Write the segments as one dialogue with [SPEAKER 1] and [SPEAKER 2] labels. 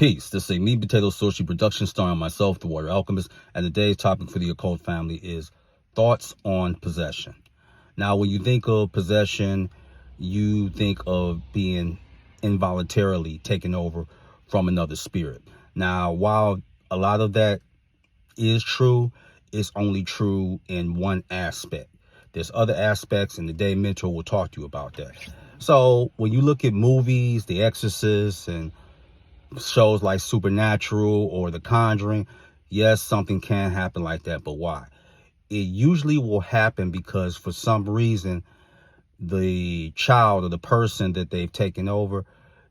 [SPEAKER 1] Peace. This is a Meat Potato Sorcery production starring myself, the Water Alchemist, and today's topic for the occult family is thoughts on possession. Now, when you think of possession, you think of being involuntarily taken over from another spirit. Now, while a lot of that is true, it's only true in one aspect. There's other aspects, and today Mentor will talk to you about that. So when you look at movies, The Exorcist, and shows like Supernatural or The Conjuring, yes, something can happen like that, but why? It usually will happen because for some reason, the child or the person that they've taken over,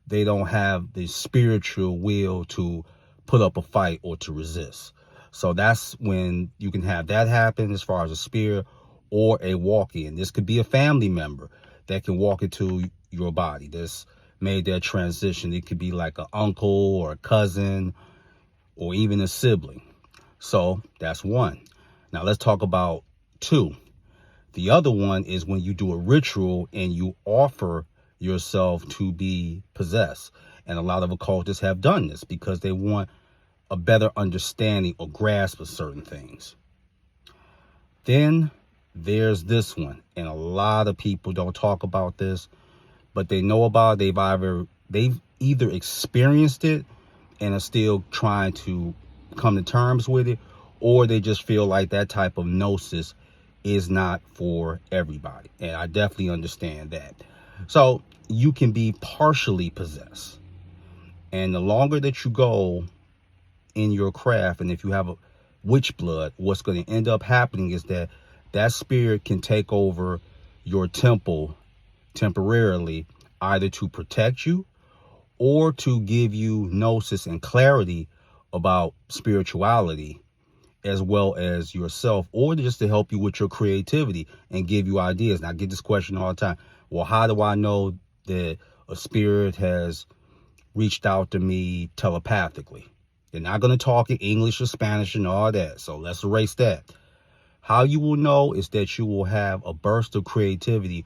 [SPEAKER 1] they don't have the spiritual will to put up a fight or to resist. So that's when you can have that happen as far as a spirit or a walk-in. This could be a family member that can walk into your body. This made that transition. It could be like an uncle or a cousin or even a sibling. So that's one. Now let's talk about two. The other one is when you do a ritual and you offer yourself to be possessed. And a lot of occultists have done this because they want a better understanding or grasp of certain things. Then there's this one, and a lot of people don't talk about this, but they know about it. They've either experienced it and are still trying to come to terms with it, or they just feel like that type of gnosis is not for everybody. And I definitely understand that. So you can be partially possessed. And the longer that you go in your craft, and if you have a witch blood, what's going to end up happening is that that spirit can take over your temple temporarily, either to protect you or to give you gnosis and clarity about spirituality as well as yourself, or just to help you with your creativity and give you ideas. And I get this question all the time. Well, how do I know that a spirit has reached out to me telepathically? They're not going to talk in English or Spanish and all that, so let's erase that. How you will know is that you will have a burst of creativity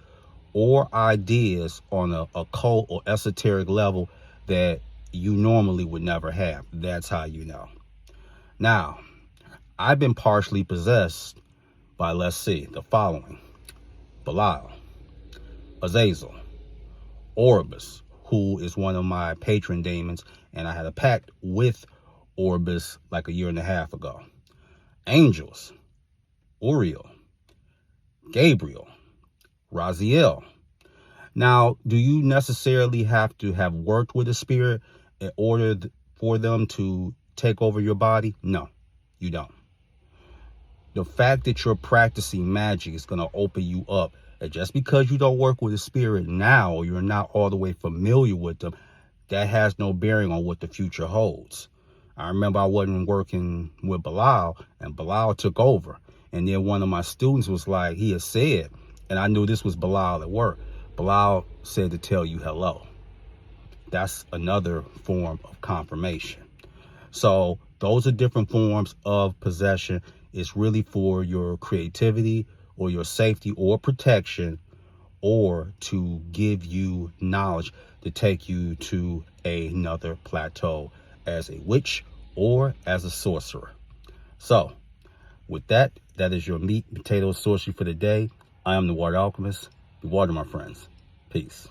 [SPEAKER 1] or ideas on a occult or esoteric level that you normally would never have. That's how you know. Now, I've been partially possessed by, let's see, the following: Belial, Azazel, Orbis, who is one of my patron demons, and I had a pact with Orbis like 1.5 years ago. Angels, Uriel, Gabriel, Raziel. Now, do you necessarily have to have worked with a spirit in order for them to take over your body? No, you don't. The fact that you're practicing magic is going to open you up. And just because you don't work with a spirit now, or you're not all the way familiar with them, that has no bearing on what the future holds. I remember I wasn't working with Belial, and Belial took over. And then one of my students was like, he had said, and I knew this was Belial at work, Belial said to tell you hello. That's another form of confirmation. So those are different forms of possession. It's really for your creativity or your safety or protection, or to give you knowledge to take you to another plateau as a witch or as a sorcerer. So with that, that is your meat potato sorcery for the day. I am the Water Alchemist. Be water, my friends. Peace.